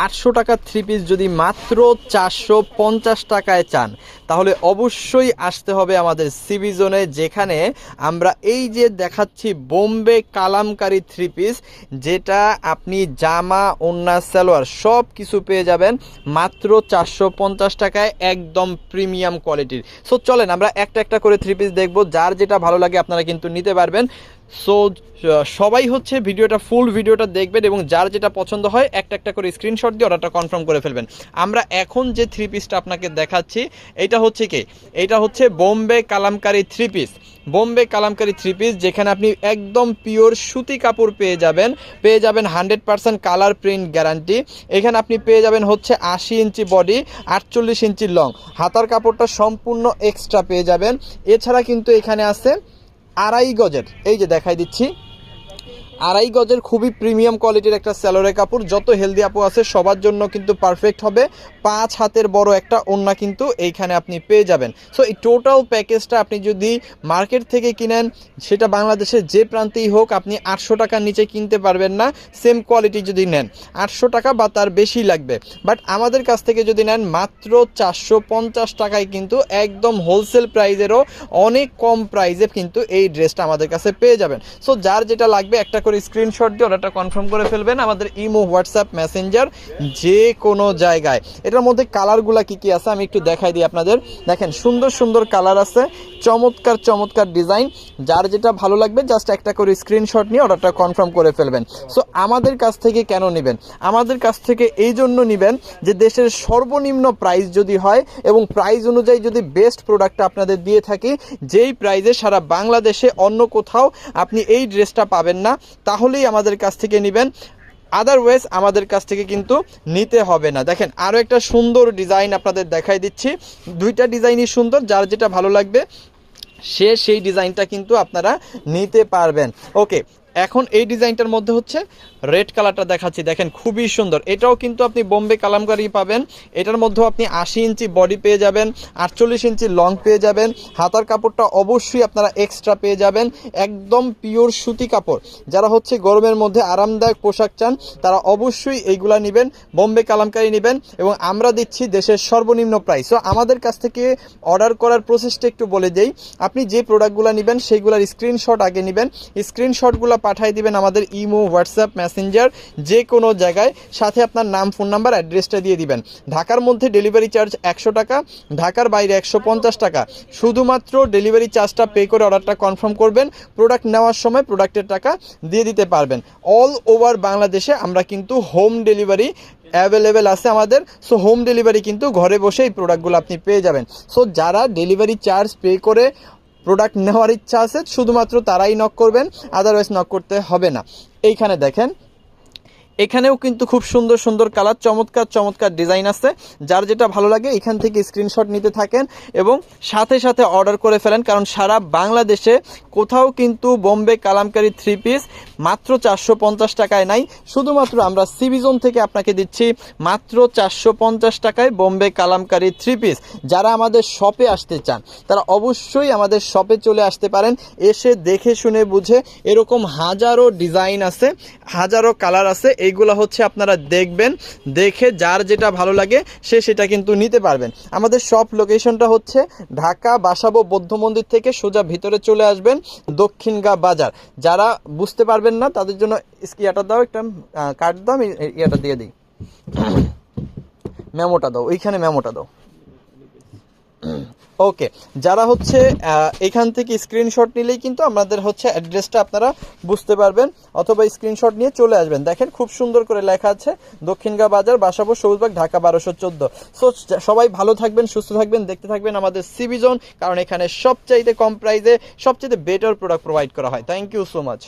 800 টাকার three piece যদি মাত্র 450 টাকায় চান, তাহলে অবশ্যই আসতে হবে আমাদের সিবি জোনে, যেখানে আমরা এই যে দেখাচ্ছি বোম্বে কালামকারী থ্রি পিস, যেটা আপনি জামা, ওড়না, সালোয়ার সব কিছু পেয়ে যাবেন মাত্র 450 টাকায়, একদম প্রিমিয়াম কোয়ালিটির। সো চলেন আমরা একটা একটা করে থ্রি পিস দেখবো, যার যেটা ভালো লাগে আপনারা কিন্তু নিতে পারবেন। সো সবাই হচ্ছে ভিডিওটা ফুল ভিডিওটা দেখবেন এবং যার যেটা পছন্দ হয় একটা একটা করে স্ক্রিনশট দিয়ে অর্ডারটা কনফার্ম করে ফেলবেন। আমরা এখন যে থ্রি পিসটা আপনাকে দেখাচ্ছি এটা হচ্ছে কি, এটা হচ্ছে Bombay Kalamkari three piece. Bombay Kalamkari three piece, যেখানে আপনি একদম পিওর সুতি কাপড় পেয়ে যাবেন 100% কালার প্রিন্ট গ্যারান্টি। এখানে আপনি পেয়ে যাবেন হচ্ছে 80 ইঞ্চি বডি, 48 ইঞ্চি লং, হাতার কাপড়টা সম্পূর্ণ এক্সট্রা পেয়ে যাবেন। এছাড়া কিন্তু এখানে আছে 2.5 গজের, এই যে দেখাই দিচ্ছি, 2.5 গজের খুবই প্রিমিয়াম কোয়ালিটির একটা সালোয়ারের কাপড়। যত হেলদি আপু আছে সবার জন্য কিন্তু পারফেক্ট হবে। 5 হাতের বড় একটা ওড়না কিন্তু এইখানে আপনি পেয়ে যাবেন। সো এই টোটাল প্যাকেজটা আপনি যদি মার্কেট থেকে কিনেন, সেটা বাংলাদেশের যে প্রান্তেই হোক, আপনি 800 টাকার নিচে কিনতে পারবেন না। সেম কোয়ালিটি যদি নেন 800 টাকা বা তার বেশি লাগবে, বাট আমাদের কাছ থেকে যদি নেন মাত্র 450 টাকায় কিন্তু একদম হোলসেল প্রাইজেরও অনেক কম প্রাইজে কিন্তু এই ড্রেসটা আমাদের কাছে পেয়ে যাবেন। সো যার যেটা লাগবে একটা করে স্ক্রিনশট দিয়ে অর্ডারটা কনফার্ম করে ফেলবেন আমাদের ইমো, হোয়াটসঅ্যাপ, মেসেঞ্জার, যে কোনো জায়গায়। এটার মধ্যে কালারগুলো কি কি আছে আমি একটু দেখাই দিই আপনাদের। দেখেন সুন্দর সুন্দর কালার আছে, চমৎকার চমৎকার ডিজাইন। যার যেটা ভালো লাগবে জাস্ট একটা করে স্ক্রিনশট নিয়ে অর্ডারটা কনফার্ম করে ফেলবেন। সো আমাদের কাছ থেকে কেন নেবেন? আমাদের কাছ থেকে এই জন্য নেবেন যে দেশের সর্বনিম্ন প্রাইস যদি হয় এবং প্রাইস অনুযায়ী যদি বেস্ট প্রোডাক্টটা আপনাদের দিয়ে থাকি, যেই প্রাইসে সারা বাংলাদেশে অন্য কোথাও আপনি এই ড্রেসটা পাবেন না, তাহলেই আমাদের কাছ থেকে নেবেন। আদারওয়াইজ আমাদের কাছ থেকে কিন্তু নিতে হবে না। দেখেন আরও একটা সুন্দর ডিজাইন আপনাদের দেখাই দিচ্ছি, দুইটা ডিজাইনই সুন্দর, যার যেটা ভালো লাগবে সে সেই ডিজাইনটা কিন্তু আপনারা নিতে পারবেন। ওকে, এখন এই ডিজাইনটার মধ্যে হচ্ছে রেড কালারটা দেখাচ্ছি, দেখেন খুবই সুন্দর। এটাও কিন্তু আপনি বোম্বে কালামকারী পাবেন। এটার মধ্যেও আপনি 80 ইঞ্চি বডি পেয়ে যাবেন, 48 ইঞ্চি লং পেয়ে যাবেন, হাতার কাপড়টা অবশ্যই আপনারা এক্সট্রা পেয়ে যাবেন, একদম পিওর সুতি কাপড়। যারা হচ্ছে গরমের মধ্যে আরামদায়ক পোশাক চান তারা অবশ্যই এইগুলা নেবেন, বোম্বে কালামকারী নেবেন, এবং আমরা দিচ্ছি দেশের সর্বনিম্ন প্রাইস। সো আমাদের কাছ থেকে অর্ডার করার প্রসেসটা একটু বলে দেই। আপনি যে প্রোডাক্টগুলো নেবেন সেইগুলোর স্ক্রিনশট আগে নেবেন, স্ক্রিনশটগুলো পাঠিয়ে দিবেন আমাদের ইমো, হোয়াটসঅ্যাপ, মেসেঞ্জার, যে কোনো জায়গায়, সাথে আপনার নাম, ফোন নাম্বার, অ্যাড্রেসটা দিয়ে দিবেন। ঢাকার মধ্যে ডেলিভারি চার্জ 100 টাকা, ঢাকার বাইরে 150 টাকা। শুধুমাত্র ডেলিভারি চার্জটা পে করে অর্ডারটা কনফার্ম করবেন, প্রোডাক্ট নেওয়ার সময় প্রোডাক্টের টাকা দিয়ে দিতে পারবেন। অল ওভার বাংলাদেশে আমরা কিন্তু হোম ডেলিভারি অ্যাভেলেবেল আছে আমাদের। সো হোম ডেলিভারি কিন্তু ঘরে বসে এই প্রোডাক্টগুলো আপনি পেয়ে যাবেন। সো যারা ডেলিভারি চার্জ পে করে প্রোডাক্ট নেওয়ার ইচ্ছা আছে শুধুমাত্র তারাই নক করবেন, আদারওয়াইজ নক করতে হবে না। এইখানে দেখেন, এখানেও কিন্তু খুব সুন্দর সুন্দর কালার, চমৎকার চমৎকার ডিজাইন আছে। যার যেটা ভালো লাগে এখান থেকে স্ক্রিনশট নিতে থাকেন এবং সাথে সাথে অর্ডার করে ফেলেন, কারণ সারা বাংলাদেশে কোথাও কিন্তু বোম্বে কালামকারী থ্রি পিস মাত্র 450 টাকায় নাই। শুধুমাত্র আমরা সিবি জোন থেকে আপনাকে দিচ্ছি মাত্র 450 টাকায় বোম্বে কালামকারী থ্রি পিস। যারা আমাদের শপে আসতে চান তারা অবশ্যই আমাদের শপে চলে আসতে পারেন, এসে দেখে শুনে বুঝে, এরকম হাজারো ডিজাইন আছে, হাজারো কালার আছে, এইগুলো হচ্ছে আপনারা দেখবেন, দেখে যার যেটা ভালো লাগে সে সেটা কিন্তু নিতে পারবেন। আমাদের শপ লোকেশনটা হচ্ছে ঢাকা বাসাবো বৌদ্ধ মন্দির থেকে সোজা ভিতরে চলে আসবেন, দক্ষিণগাঁ বাজার। যারা বুঝতে পারবেন না তাদের জন্য ইয়াটা দাও, একটা কার্ড দাও, আমি ইয়াটা দিয়ে দিই, মেমোটা দাও, ওইখানে মেমোটা দাও। ওকে, যারা হচ্ছে এখান থেকে স্ক্রিনশট নিলেই কিন্তু আমাদের হচ্ছে অ্যাড্রেসটা আপনারা বুঝতে পারবেন, অথবা স্ক্রিনশট নিয়ে চলে আসবেন। দেখেন খুব সুন্দর করে লেখা আছে দক্ষিণগাঁ বাজার, বাসাবো, সবুজবাগ, ঢাকা 1214। সো সবাই ভালো থাকবেন, সুস্থ থাকবেন, দেখতে থাকবেন আমাদের সিবি জোন, কারণ এখানে সবচাইতে কম প্রাইসে সবচাইতে বেটার প্রোডাক্ট প্রোভাইড করা হয়। Thank you so much.